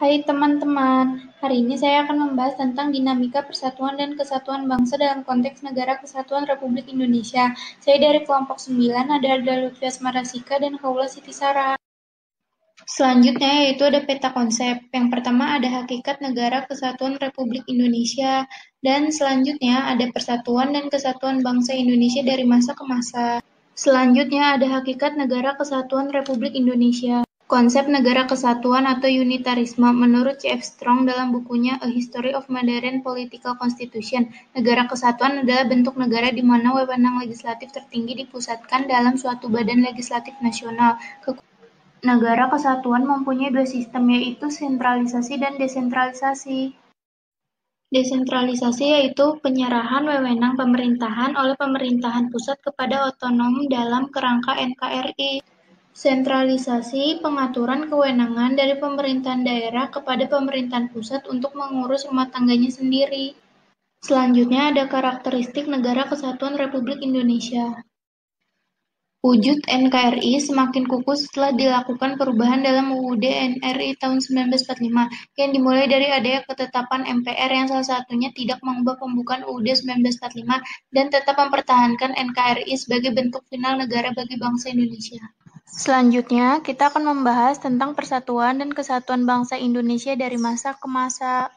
Hai teman-teman, hari ini saya akan membahas tentang dinamika persatuan dan kesatuan bangsa dalam konteks Negara Kesatuan Republik Indonesia. Saya dari kelompok 9, ada Alda Lutfi Asmarasika dan Kaula Siti Sara. Selanjutnya yaitu ada peta konsep. Yang pertama ada hakikat Negara Kesatuan Republik Indonesia, dan selanjutnya ada persatuan dan kesatuan bangsa Indonesia dari masa ke masa. Selanjutnya ada hakikat Negara Kesatuan Republik Indonesia. Konsep negara kesatuan atau unitarisme menurut C.F. Strong dalam bukunya A History of Modern Political Constitution, negara kesatuan adalah bentuk negara di mana wewenang legislatif tertinggi dipusatkan dalam suatu badan legislatif nasional. Negara kesatuan mempunyai dua sistem, yaitu sentralisasi dan desentralisasi. Desentralisasi yaitu penyerahan wewenang pemerintahan oleh pemerintahan pusat kepada otonom dalam kerangka NKRI. Sentralisasi pengaturan kewenangan dari pemerintahan daerah kepada pemerintahan pusat untuk mengurus rumah tangganya sendiri. Selanjutnya ada karakteristik Negara Kesatuan Republik Indonesia. Wujud NKRI semakin kukuh setelah dilakukan perubahan dalam UUD NRI tahun 1945, yang dimulai dari adanya ketetapan MPR yang salah satunya tidak mengubah pembukaan UUD 1945 dan tetap mempertahankan NKRI sebagai bentuk final negara bagi bangsa Indonesia. Selanjutnya, kita akan membahas tentang persatuan dan kesatuan bangsa Indonesia dari masa ke masa.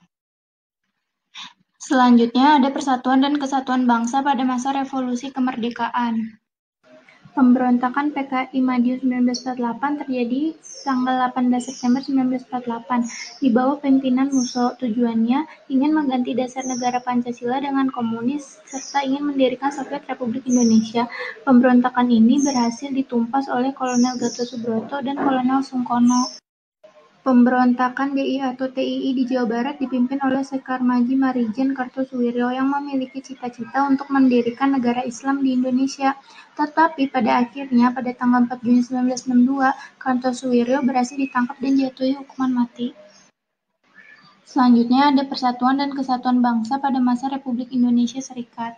Selanjutnya, ada persatuan dan kesatuan bangsa pada masa revolusi kemerdekaan. Pemberontakan PKI Madiun 1948 terjadi tanggal 18 September 1948 di bawah pimpinan Musso. Tujuannya ingin mengganti dasar negara Pancasila dengan komunis serta ingin mendirikan Soviet Republik Indonesia. Pemberontakan ini berhasil ditumpas oleh Kolonel Gatot Subroto dan Kolonel Sungkono. Pemberontakan DI atau TII di Jawa Barat dipimpin oleh Sekar Maji Marijen Kartosuwiryo yang memiliki cita-cita untuk mendirikan negara Islam di Indonesia. Tetapi pada akhirnya pada tanggal 4 Juni 1962, Kartosuwiryo berhasil ditangkap dan jatuhi hukuman mati. Selanjutnya ada persatuan dan kesatuan bangsa pada masa Republik Indonesia Serikat.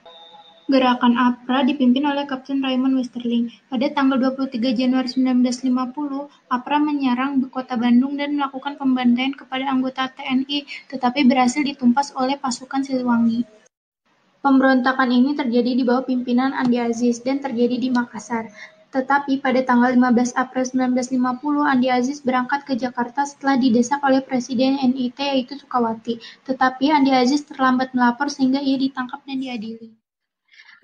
Gerakan APRA dipimpin oleh Kapten Raymond Westerling. Pada tanggal 23 Januari 1950, APRA menyerang kota Bandung dan melakukan pembantaian kepada anggota TNI, tetapi berhasil ditumpas oleh pasukan Siliwangi. Pemberontakan ini terjadi di bawah pimpinan Andi Aziz dan terjadi di Makassar. Tetapi pada tanggal 15 April 1950, Andi Aziz berangkat ke Jakarta setelah didesak oleh Presiden NIT yaitu Sukawati. Tetapi Andi Aziz terlambat melapor sehingga ia ditangkap dan diadili.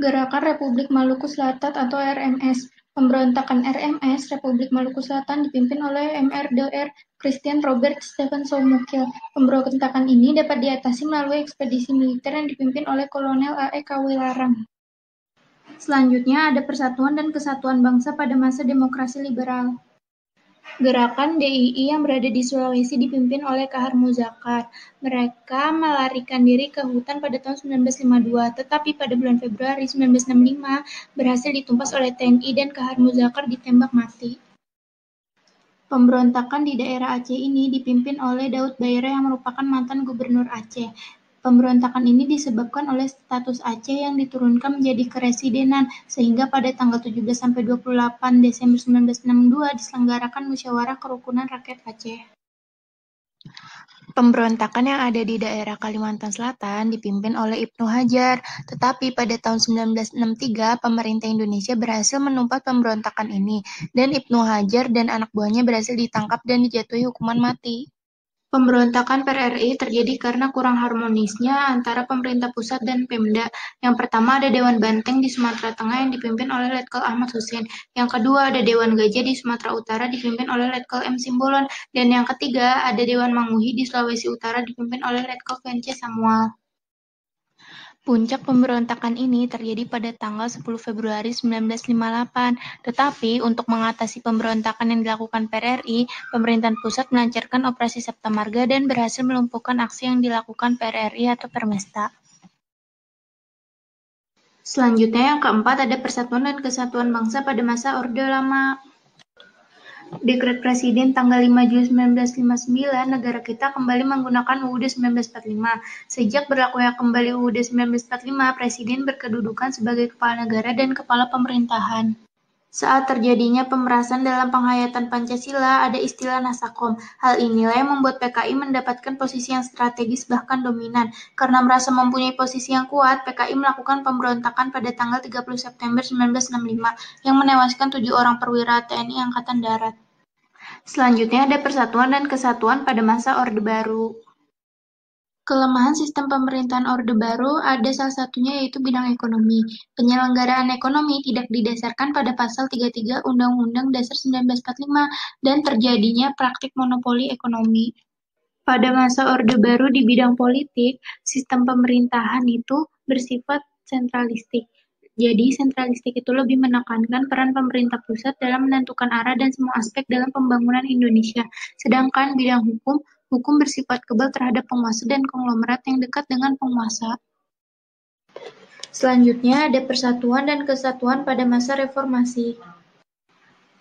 Gerakan Republik Maluku Selatan atau RMS. Pemberontakan RMS Republik Maluku Selatan dipimpin oleh MRDR Christian Robert Stephen Soumukil. Pemberontakan ini dapat diatasi melalui ekspedisi militer yang dipimpin oleh Kolonel A.E. Kawilarang. Selanjutnya ada persatuan dan kesatuan bangsa pada masa demokrasi liberal. Gerakan DII yang berada di Sulawesi dipimpin oleh Kahar Muzakar. Mereka melarikan diri ke hutan pada tahun 1952, tetapi pada bulan Februari 1965 berhasil ditumpas oleh TNI dan Kahar Muzakar ditembak mati. Pemberontakan di daerah Aceh ini dipimpin oleh Daud Baira yang merupakan mantan gubernur Aceh. Pemberontakan ini disebabkan oleh status Aceh yang diturunkan menjadi keresidenan, sehingga pada tanggal 17-28 Desember 1962 diselenggarakan musyawarah kerukunan rakyat Aceh. Pemberontakan yang ada di daerah Kalimantan Selatan dipimpin oleh Ibnu Hajar, tetapi pada tahun 1963 pemerintah Indonesia berhasil menumpas pemberontakan ini, dan Ibnu Hajar dan anak buahnya berhasil ditangkap dan dijatuhi hukuman mati. Pemberontakan PRRI terjadi karena kurang harmonisnya antara pemerintah pusat dan Pemda. Yang pertama ada Dewan Banteng di Sumatera Tengah yang dipimpin oleh Letkol Ahmad Hussein. Yang kedua ada Dewan Gajah di Sumatera Utara dipimpin oleh Letkol M. Simbolon. Dan yang ketiga ada Dewan Manguhi di Sulawesi Utara dipimpin oleh Letkol Vence Samuel. Puncak pemberontakan ini terjadi pada tanggal 10 Februari 1958, tetapi untuk mengatasi pemberontakan yang dilakukan PRRI, pemerintahan pusat melancarkan operasi Sabta Marga dan berhasil melumpuhkan aksi yang dilakukan PRRI atau Permesta. Selanjutnya yang keempat ada persatuan dan kesatuan bangsa pada masa Orde Lama. Dekret Presiden tanggal 5 Juli 1959, negara kita kembali menggunakan UUD 1945. Sejak berlakunya kembali UUD 1945, Presiden berkedudukan sebagai kepala negara dan kepala pemerintahan. Saat terjadinya pemerasan dalam penghayatan Pancasila, ada istilah Nasakom. Hal inilah yang membuat PKI mendapatkan posisi yang strategis bahkan dominan. Karena merasa mempunyai posisi yang kuat, PKI melakukan pemberontakan pada tanggal 30 September 1965 yang menewaskan 7 orang perwira TNI Angkatan Darat. Selanjutnya ada persatuan dan kesatuan pada masa Orde Baru. Kelemahan sistem pemerintahan Orde Baru ada salah satunya yaitu bidang ekonomi. Penyelenggaraan ekonomi tidak didasarkan pada Pasal 33 Undang-Undang Dasar 1945 dan terjadinya praktik monopoli ekonomi. Pada masa Orde Baru di bidang politik, sistem pemerintahan itu bersifat sentralistik. Jadi, sentralistik itu lebih menekankan peran pemerintah pusat dalam menentukan arah dan semua aspek dalam pembangunan Indonesia. Sedangkan bidang hukum bersifat kebal terhadap penguasa dan konglomerat yang dekat dengan penguasa. Selanjutnya ada persatuan dan kesatuan pada masa reformasi.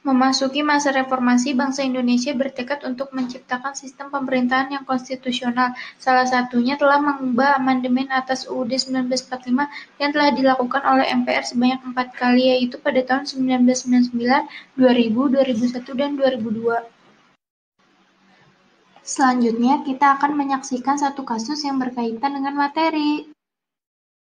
Memasuki masa reformasi, bangsa Indonesia bertekad untuk menciptakan sistem pemerintahan yang konstitusional. Salah satunya telah mengubah amandemen atas UUD 1945 yang telah dilakukan oleh MPR sebanyak 4 kali, yaitu pada tahun 1999, 2000, 2001, dan 2002. Selanjutnya, kita akan menyaksikan satu kasus yang berkaitan dengan materi.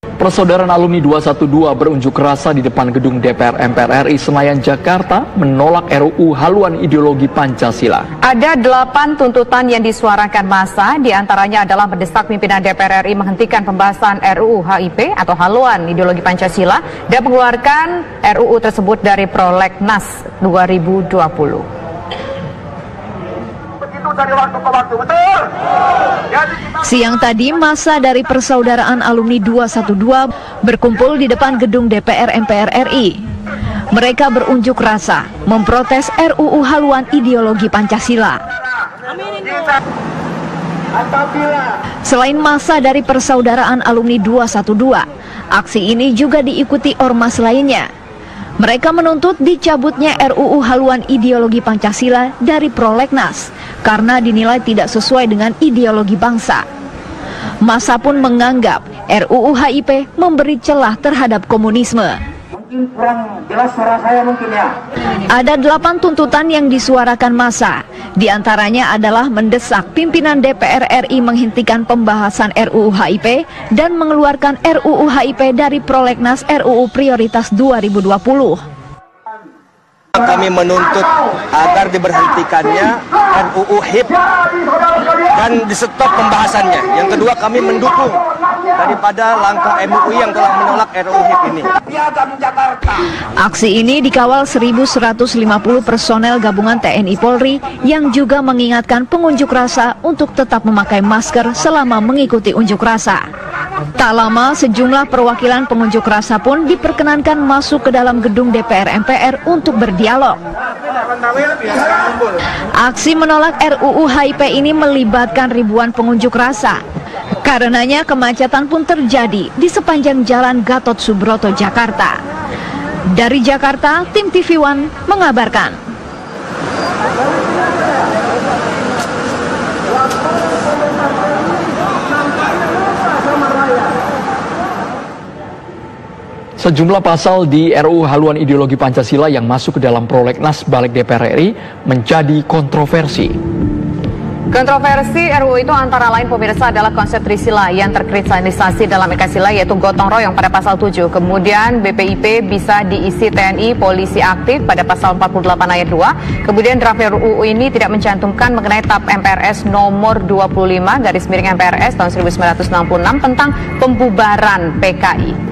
Persaudaraan Alumni 212 berunjuk rasa di depan gedung DPR MPR RI Senayan, Jakarta menolak RUU haluan ideologi Pancasila. Ada 8 tuntutan yang disuarakan massa, diantaranya adalah mendesak pimpinan DPR RI menghentikan pembahasan RUU HIP atau haluan ideologi Pancasila dan mengeluarkan RUU tersebut dari Prolegnas 2020. Siang tadi, massa dari Persaudaraan Alumni 212 berkumpul di depan gedung DPR MPR RI. Mereka berunjuk rasa memprotes RUU haluan ideologi Pancasila. Selain massa dari Persaudaraan Alumni 212, aksi ini juga diikuti ormas lainnya. Mereka menuntut dicabutnya RUU haluan ideologi Pancasila dari Prolegnas karena dinilai tidak sesuai dengan ideologi bangsa. Massa pun menganggap RUU HIP memberi celah terhadap komunisme. Mungkin kurang jelas suara saya mungkin ya. Ada 8 tuntutan yang disuarakan massa. Di antaranya adalah mendesak pimpinan DPR RI menghentikan pembahasan RUU HIP dan mengeluarkan RUU HIP dari Prolegnas RUU Prioritas 2020. Kami menuntut agar diberhentikannya RUU HIP dan di-stop pembahasannya. Yang kedua, kami mendukung daripada langkah MUI yang telah menolak RUU HIP ini. Aksi ini dikawal 1.150 personel gabungan TNI Polri yang juga mengingatkan pengunjuk rasa untuk tetap memakai masker selama mengikuti unjuk rasa. Tak lama, sejumlah perwakilan pengunjuk rasa pun diperkenankan masuk ke dalam gedung DPR MPR untuk berdialog. Aksi menolak RUU HIP ini melibatkan ribuan pengunjuk rasa. Karenanya kemacetan pun terjadi di sepanjang Jalan Gatot Subroto, Jakarta. Dari Jakarta, tim TV One mengabarkan. Sejumlah pasal di RUU haluan ideologi Pancasila yang masuk ke dalam Prolegnas Balik DPR RI menjadi kontroversi. Kontroversi RUU itu antara lain, pemirsa, adalah konsep Trisila yang terkristallisasi dalam Ekasila, yaitu gotong royong pada pasal 7. Kemudian BPIP bisa diisi TNI, polisi aktif pada pasal 48 ayat 2. Kemudian draft RUU ini tidak mencantumkan mengenai TAP MPRS nomor 25/MPRS tahun 1966 tentang pembubaran PKI.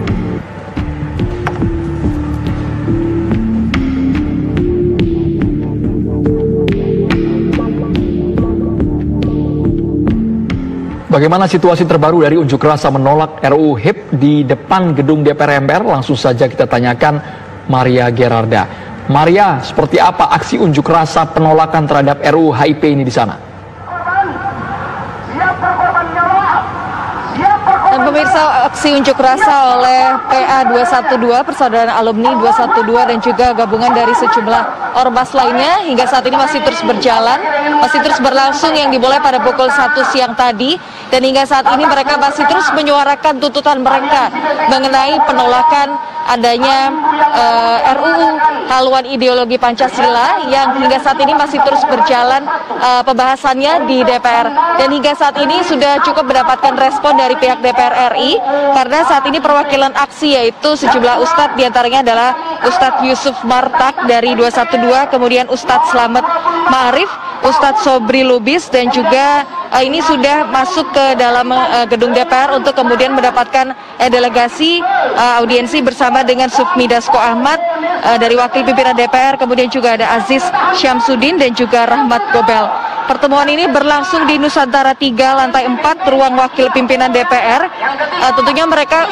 Bagaimana situasi terbaru dari unjuk rasa menolak RUU HIP di depan gedung DPR MPR? Langsung saja kita tanyakan Maria Gerarda. Maria, seperti apa aksi unjuk rasa penolakan terhadap RUU HIP ini di sana? Dan pemirsa, aksi unjuk rasa oleh PA 212, Persaudaraan Alumni 212 dan juga gabungan dari sejumlah ormas lainnya hingga saat ini masih terus berjalan, masih terus berlangsung, yang dimulai pada pukul 1 siang tadi dan hingga saat ini mereka masih terus menyuarakan tuntutan mereka mengenai penolakan adanya RUU haluan ideologi Pancasila yang hingga saat ini masih terus berjalan pembahasannya di DPR, dan hingga saat ini sudah cukup mendapatkan respon dari pihak DPR RI karena saat ini perwakilan aksi yaitu sejumlah ustadz, diantaranya adalah Ustadz Yusuf Martak dari 212, kemudian Ustadz Slamet Ma'arif, Ustadz Sobri Lubis, dan juga ini sudah masuk ke dalam gedung DPR untuk kemudian mendapatkan delegasi audiensi bersama dengan Sufmi Dasko Ahmad dari wakil pimpinan DPR, kemudian juga ada Aziz Syamsuddin dan juga Rahmat Gobel. Pertemuan ini berlangsung di Nusantara 3 lantai 4 ruang wakil pimpinan DPR. Tentunya mereka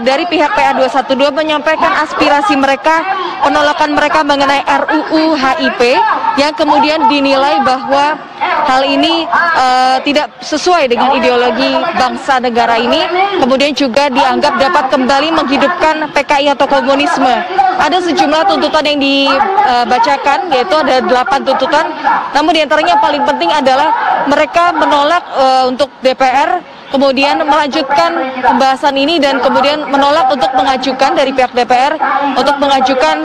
dari pihak PA 212 menyampaikan aspirasi mereka, penolakan mereka mengenai RUU HIP yang kemudian dinilai bahwa hal ini tidak sesuai dengan ideologi bangsa negara ini, kemudian juga dianggap dapat kembali menghidupkan PKI atau komunisme. Ada sejumlah tuntutan yang dibacakan, yaitu ada 8 tuntutan, namun diantaranya paling penting adalah mereka menolak untuk DPR kemudian melanjutkan pembahasan ini dan kemudian menolak untuk mengajukan dari pihak DPR untuk mengajukan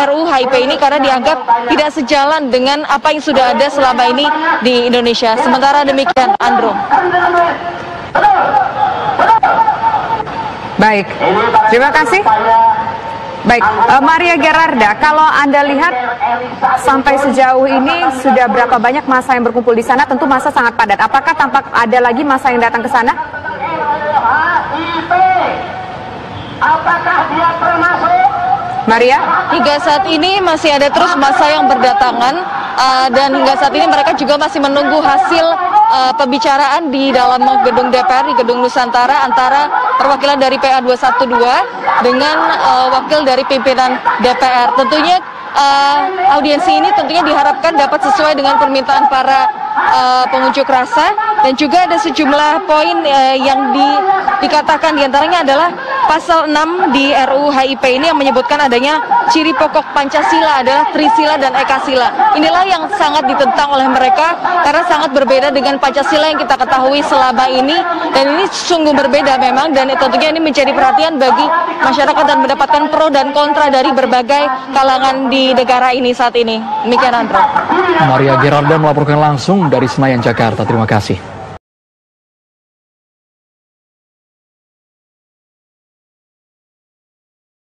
RUU HIP ini karena dianggap tidak sejalan dengan apa yang sudah ada selama ini di Indonesia. Sementara demikian, Andro. Baik, terima kasih. Baik, Maria Gerarda, kalau Anda lihat sampai sejauh ini sudah berapa banyak massa yang berkumpul di sana? Tentu massa sangat padat. Apakah tampak ada lagi massa yang datang ke sana? Apakah dia termasuk? Maria, hingga saat ini masih ada terus massa yang berdatangan dan hingga saat ini mereka juga masih menunggu hasil pembicaraan di dalam gedung DPR, di gedung Nusantara, antara perwakilan dari PA 212 dengan wakil dari pimpinan DPR. Tentunya audiensi ini tentunya diharapkan dapat sesuai dengan permintaan para pengunjuk rasa, dan juga ada sejumlah poin yang dikatakan, diantaranya adalah pasal 6 di RUU HIP ini yang menyebutkan adanya ciri pokok Pancasila adalah Trisila dan Ekasila. Inilah yang sangat ditentang oleh mereka karena sangat berbeda dengan Pancasila yang kita ketahui selama ini, dan ini sungguh berbeda memang, dan tentunya ini menjadi perhatian bagi masyarakat dan mendapatkan pro dan kontra dari berbagai kalangan di negara ini saat ini. Demikian, Andro. Maria Gerarda melaporkan langsung dari Senayan, Jakarta. Terima kasih.